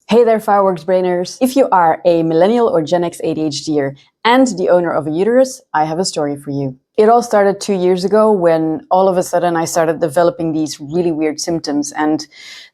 Hey there, fireworks brainers! If you are a millennial or Gen X ADHDer and the owner of a uterus, I have a story for you. It all started 2 years ago when all of a sudden I started developing these really weird symptoms. And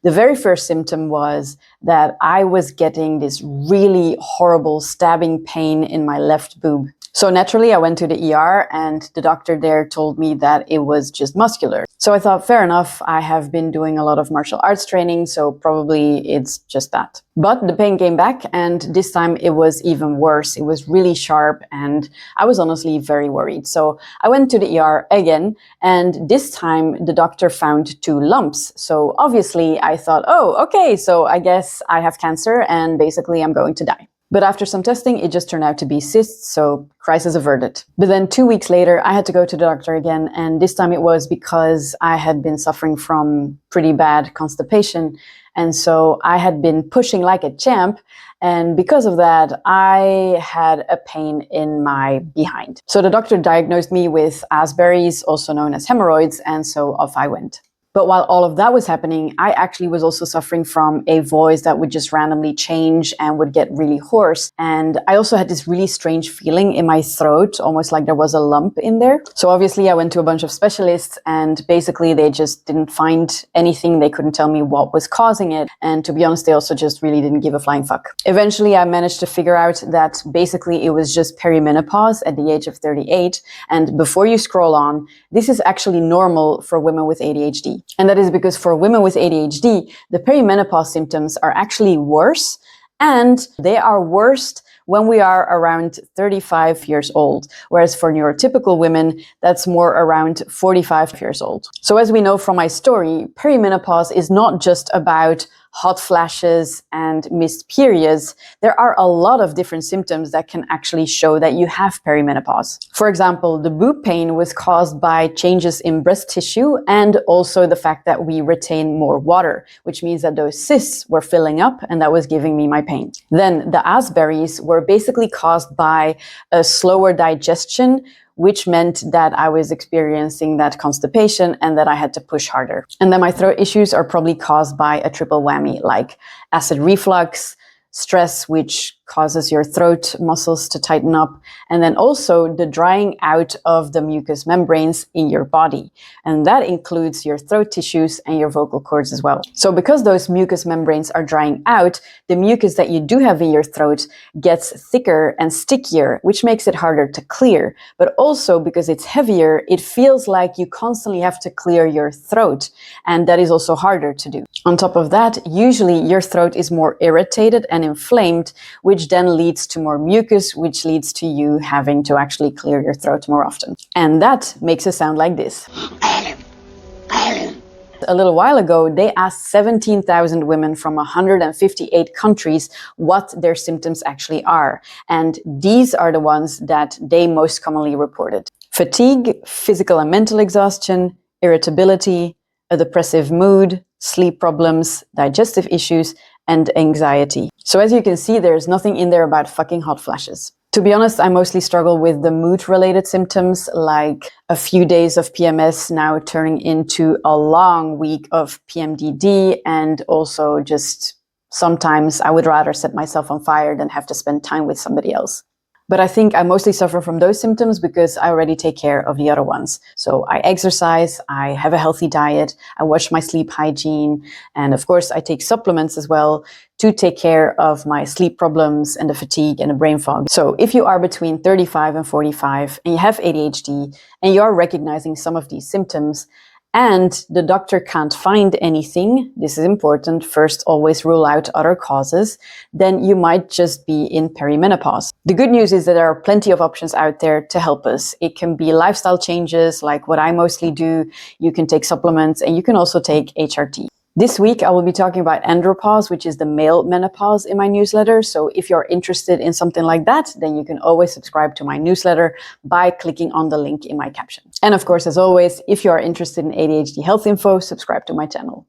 the very first symptom was that I was getting this really horrible stabbing pain in my left boob. So naturally, I went to the ER and the doctor there told me that it was just muscular. So I thought, fair enough, I have been doing a lot of martial arts training, so probably it's just that. But the pain came back, and this time it was even worse. It was really sharp, and I was honestly very worried. So I went to the ER again, and this time the doctor found 2 lumps. So obviously I thought, oh, okay, so I guess I have cancer and basically I'm going to die. But after some testing, it just turned out to be cysts, so crisis averted. But then 2 weeks later, I had to go to the doctor again, and this time it was because I had been suffering from pretty bad constipation, and so I had been pushing like a champ, and because of that, I had a pain in my behind. So the doctor diagnosed me with Asbury's, also known as hemorrhoids, and so off I went. But while all of that was happening, I actually was also suffering from a voice that would just randomly change and would get really hoarse. And I also had this really strange feeling in my throat, almost like there was a lump in there. So obviously I went to a bunch of specialists and basically they just didn't find anything. They couldn't tell me what was causing it. And to be honest, they also just really didn't give a flying fuck. Eventually I managed to figure out that basically it was just perimenopause at the age of 38. And before you scroll on, this is actually normal for women with ADHD. And that is because for women with ADHD, the perimenopause symptoms are actually worse, and they are worst when we are around 35 years old, whereas for neurotypical women, that's more around 45 years old. So as we know from my story, perimenopause is not just about hot flashes and missed periods. There are a lot of different symptoms that can actually show that you have perimenopause. For example, the boob pain was caused by changes in breast tissue and also the fact that we retain more water, which means that those cysts were filling up and that was giving me my pain. Then the Asbury's were basically caused by a slower digestion, which meant that I was experiencing that constipation and that I had to push harder. And then my throat issues are probably caused by a triple whammy, like acid reflux, stress, which causes your throat muscles to tighten up, and then also the drying out of the mucous membranes in your body. And that includes your throat tissues and your vocal cords as well. So because those mucous membranes are drying out, the mucus that you do have in your throat gets thicker and stickier, which makes it harder to clear. But also because it's heavier, it feels like you constantly have to clear your throat, and that is also harder to do. On top of that, usually your throat is more irritated and inflamed, which then leads to more mucus, which leads to you having to actually clear your throat more often. And that makes it sound like this. A little while ago, they asked 17,000 women from 158 countries what their symptoms actually are. And these are the ones that they most commonly reported: fatigue, physical and mental exhaustion, irritability, a depressive mood, sleep problems, digestive issues, and anxiety. So as you can see, there's nothing in there about fucking hot flashes. To be honest, I mostly struggle with the mood-related symptoms, like a few days of PMS now turning into a long week of PMDD, and also just sometimes I would rather set myself on fire than have to spend time with somebody else. But I think I mostly suffer from those symptoms because I already take care of the other ones. So I exercise, I have a healthy diet, I watch my sleep hygiene, and of course I take supplements as well to take care of my sleep problems and the fatigue and the brain fog. So if you are between 35 and 45 and you have ADHD and you are recognizing some of these symptoms, and the doctor can't find anything, this is important, first always rule out other causes, then you might just be in perimenopause. The good news is that there are plenty of options out there to help us. It can be lifestyle changes, like what I mostly do. You can take supplements, and you can also take HRT. This week, I will be talking about andropause, which is the male menopause, in my newsletter. So if you're interested in something like that, then you can always subscribe to my newsletter by clicking on the link in my caption. And of course, as always, if you are interested in ADHD health info, subscribe to my channel.